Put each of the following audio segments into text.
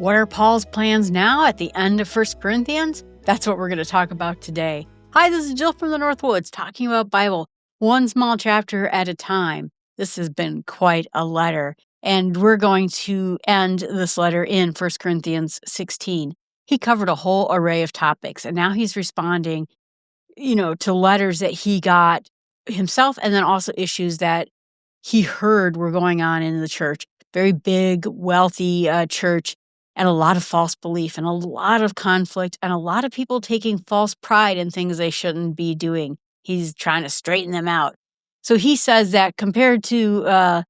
What are Paul's plans now at the end of 1 Corinthians? That's what we're going to talk about today. Hi, this is Jill from the Northwoods talking about Bible, one small chapter at a time. This has been quite a letter, and we're going to end this letter in 1 Corinthians 16. He covered a whole array of topics, and now he's responding, to letters that he got himself and then also issues that he heard were going on in the church. Very big, wealthy church, and a lot of false belief and a lot of conflict and a lot of people taking false pride in things they shouldn't be doing. He's trying to straighten them out. So he says that compared to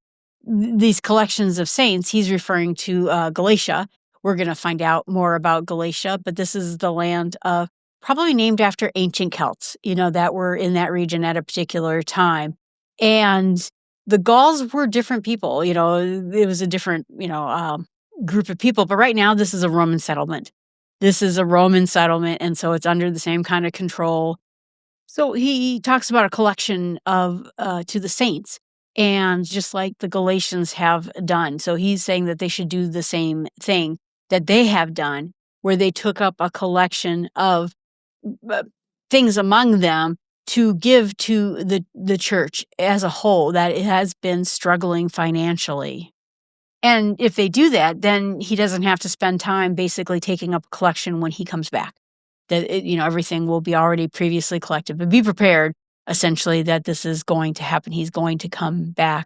these collections of saints, he's referring to Galatia. We're going to find out more about Galatia, but this is the land of probably named after ancient Celts, that were in that region at a particular time. And the Gauls were different people, it was a different, group of people. But right now, this is a Roman settlement. And so it's under the same kind of control. So he talks about a collection of to the saints, and just like the Galatians have done. So he's saying that they should do the same thing that they have done, where they took up a collection of things among them to give to the church as a whole that it has been struggling financially. And if they do that, then he doesn't have to spend time basically taking up a collection when he comes back. That everything will be already previously collected. But be prepared, essentially, that this is going to happen. He's going to come back.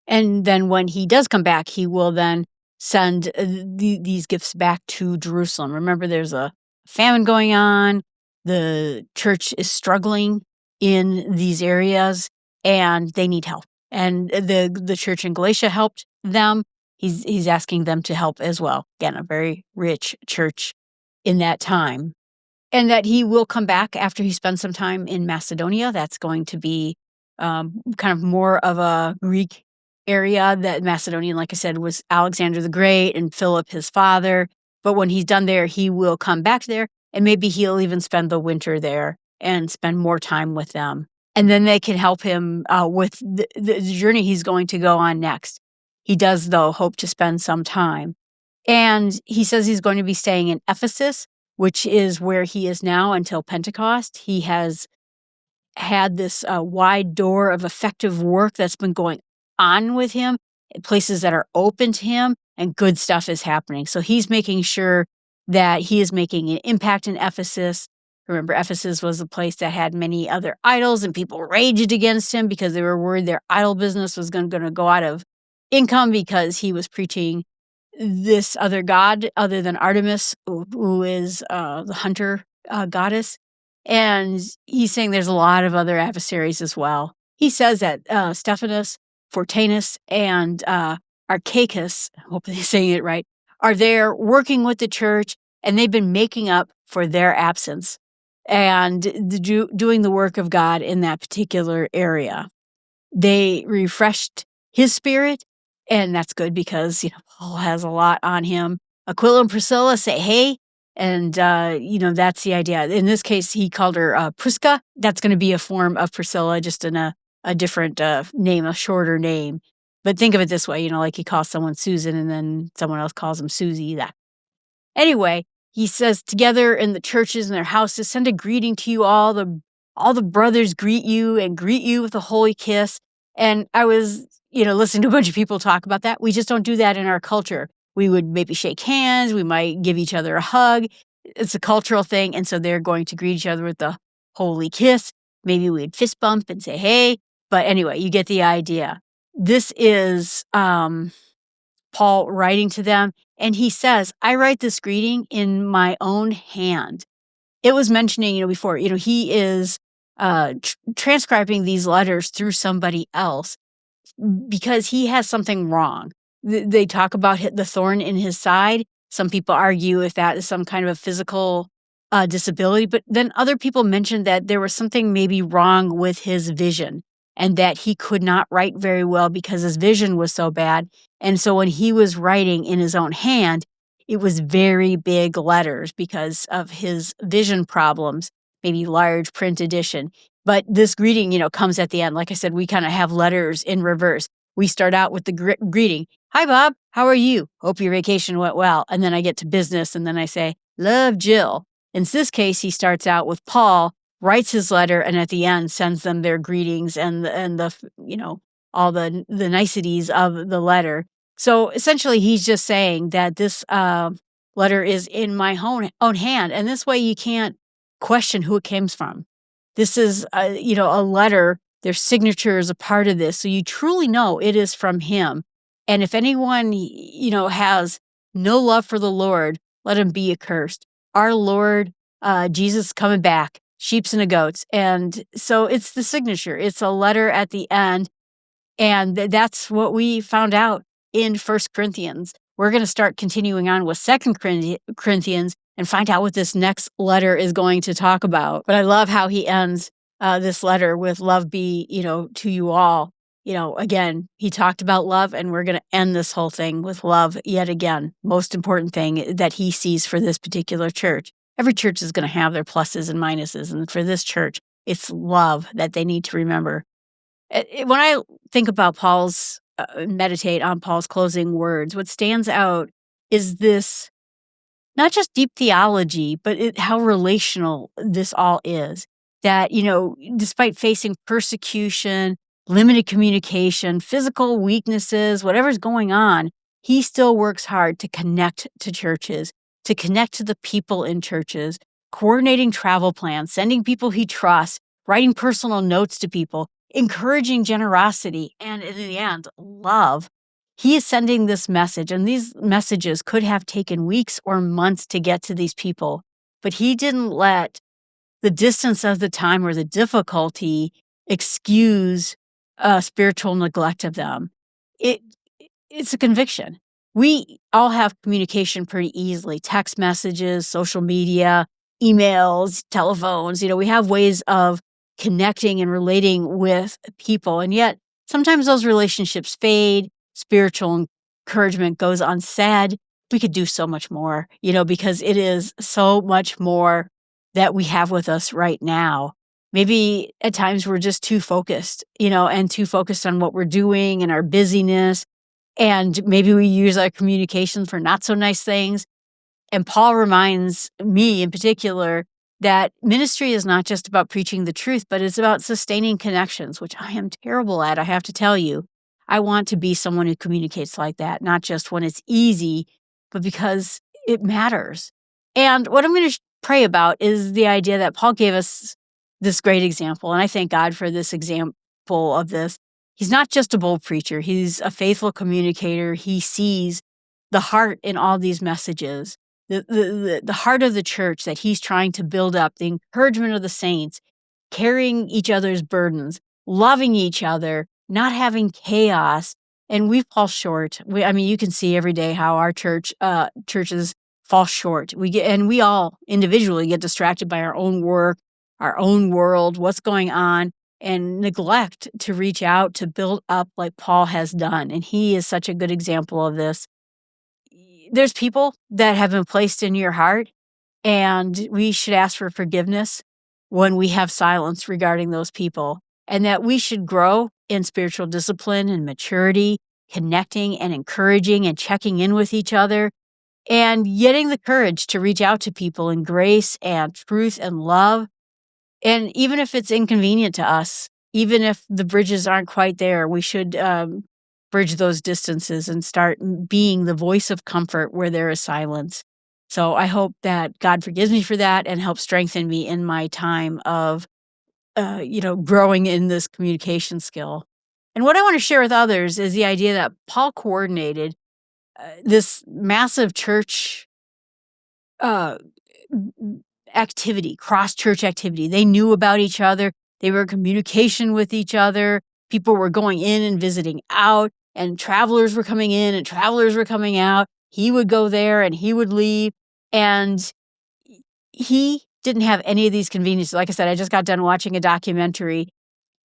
And then when he does come back, he will then send these gifts back to Jerusalem. Remember, there's a famine going on. The church is struggling in these areas, and they need help. And the church in Galatia helped them. He's asking them to help as well. Again, a very rich church in that time. And that he will come back after he spends some time in Macedonia. That's going to be kind of more of a Greek area. That Macedonian, like I said, was Alexander the Great and Philip, his father. But when he's done there, he will come back there, and maybe he'll even spend the winter there and spend more time with them. And then they can help him with the journey he's going to go on next. He does, though, hope to spend some time. And he says he's going to be staying in Ephesus, which is where he is now until Pentecost. He has had this wide door of effective work that's been going on with him, places that are open to him, and good stuff is happening. So he's making sure that he is making an impact in Ephesus. Remember, Ephesus was a place that had many other idols, and people raged against him because they were worried their idol business was going to go out of income because he was preaching this other god other than Artemis, who is the hunter goddess. And he's saying there's a lot of other adversaries as well. He says that Stephanus, Fortanus, and Archicus, I hope I'm saying it right, are there working with the church, and they've been making up for their absence and doing the work of God in that particular area. They refreshed his spirit, and that's good because, Paul has a lot on him. Aquila and Priscilla say, hey, and, that's the idea. In this case, he called her Prisca. That's going to be a form of Priscilla, just in a different name, a shorter name. But think of it this way, like he calls someone Susan and then someone else calls him Susie. That. Anyway, he says, together in the churches and their houses, send a greeting to you all. All the brothers greet you and greet you with a holy kiss. And I was, listening to a bunch of people talk about that. We just don't do that in our culture. We would maybe shake hands. We might give each other a hug. It's a cultural thing. And so they're going to greet each other with the holy kiss. Maybe we'd fist bump and say, hey. But anyway, you get the idea. This is Paul writing to them. And he says, I write this greeting in my own hand. It was mentioning, before, he is transcribing these letters through somebody else because he has something wrong. They talk about the thorn in his side. Some people argue if that is some kind of a physical disability, but then other people mentioned that there was something maybe wrong with his vision and that he could not write very well because his vision was so bad. And so when he was writing in his own hand, it was very big letters because of his vision problems, maybe large print edition. But this greeting, comes at the end. Like I said, we kind of have letters in reverse. we start out with the greeting. Hi, Bob. How are you? Hope your vacation went well. And then I get to business and then I say, love, Jill. In this case, he starts out with Paul, writes his letter, and at the end sends them their greetings and the all the niceties of the letter. So essentially, he's just saying that this letter is in my own hand, and this way you can't question who it came from. This is a letter. Their signature is a part of this, so you truly know it is from him. And if anyone has no love for the Lord, let him be accursed. Our Lord Jesus coming back, sheeps and the goats, and so it's the signature. It's a letter at the end. And that's what we found out in 1 Corinthians. We're going to start continuing on with 2 Corinthians and find out what this next letter is going to talk about. But I love how he ends this letter with love be, to you all. Again, he talked about love, and we're going to end this whole thing with love yet again. Most important thing that he sees for this particular church. Every church is going to have their pluses and minuses. And for this church, it's love that they need to remember. When I think about meditate on Paul's closing words, what stands out is this, not just deep theology, but how relational this all is. That, despite facing persecution, limited communication, physical weaknesses, whatever's going on, he still works hard to connect to churches, to connect to the people in churches, coordinating travel plans, sending people he trusts, writing personal notes to people, encouraging generosity, and in the end, love. He is sending this message, and these messages could have taken weeks or months to get to these people, but he didn't let the distance of the time or the difficulty excuse spiritual neglect of them. It's a conviction. We all have communication pretty easily, text messages, social media, emails, telephones. We have ways of connecting and relating with people. And yet sometimes those relationships fade. Spiritual encouragement goes unsaid. We could do so much more, because it is so much more that we have with us right now. Maybe at times we're just too focused, and too focused on what we're doing and our busyness. And maybe we use our communication for not so nice things. And Paul reminds me in particular that ministry is not just about preaching the truth, but it's about sustaining connections, which I am terrible at, I have to tell you. I want to be someone who communicates like that, not just when it's easy, but because it matters. And what I'm going to pray about is the idea that Paul gave us this great example, and I thank God for this example of this. He's not just a bold preacher. He's a faithful communicator. He sees the heart in all these messages. The heart of the church that he's trying to build up, the encouragement of the saints, carrying each other's burdens, loving each other, not having chaos. And we fall short. You can see every day how our churches fall short. We all individually get distracted by our own work, our own world, what's going on, and neglect to reach out to build up like Paul has done. And he is such a good example of this. There's people that have been placed in your heart, and we should ask for forgiveness when we have silence regarding those people, and that we should grow in spiritual discipline and maturity, connecting and encouraging and checking in with each other, and getting the courage to reach out to people in grace and truth and love. And even if it's inconvenient to us, even if the bridges aren't quite there, we should bridge those distances and start being the voice of comfort where there is silence. So I hope that God forgives me for that and helps strengthen me in my time of, growing in this communication skill. And what I want to share with others is the idea that Paul coordinated this massive church activity, cross-church activity. They knew about each other. They were in communication with each other. People were going in and visiting out, and travelers were coming in and travelers were coming out. He would go there and he would leave. And he didn't have any of these conveniences. Like I said, I just got done watching a documentary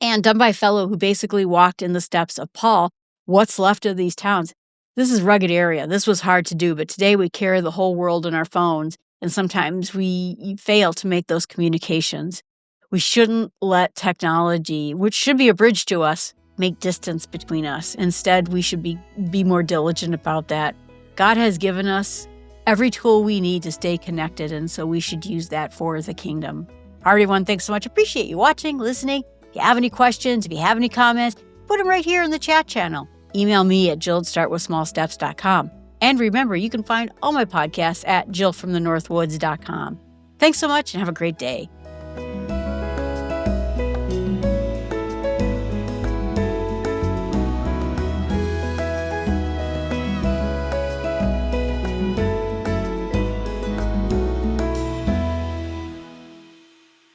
and done by a fellow who basically walked in the steps of Paul. What's left of these towns? This is a rugged area. This was hard to do, but today we carry the whole world in our phones, and sometimes we fail to make those communications. We shouldn't let technology, which should be a bridge to us, make distance between us. Instead, we should be more diligent about that. God has given us every tool we need to stay connected, and so we should use that for the kingdom. All right, everyone, thanks so much. Appreciate you watching, listening. If you have any questions, if you have any comments, put them right here in the chat channel. Email me at jill@startwithsmallsteps.com. And remember, you can find all my podcasts at jillfromthenorthwoods.com. Thanks so much and have a great day.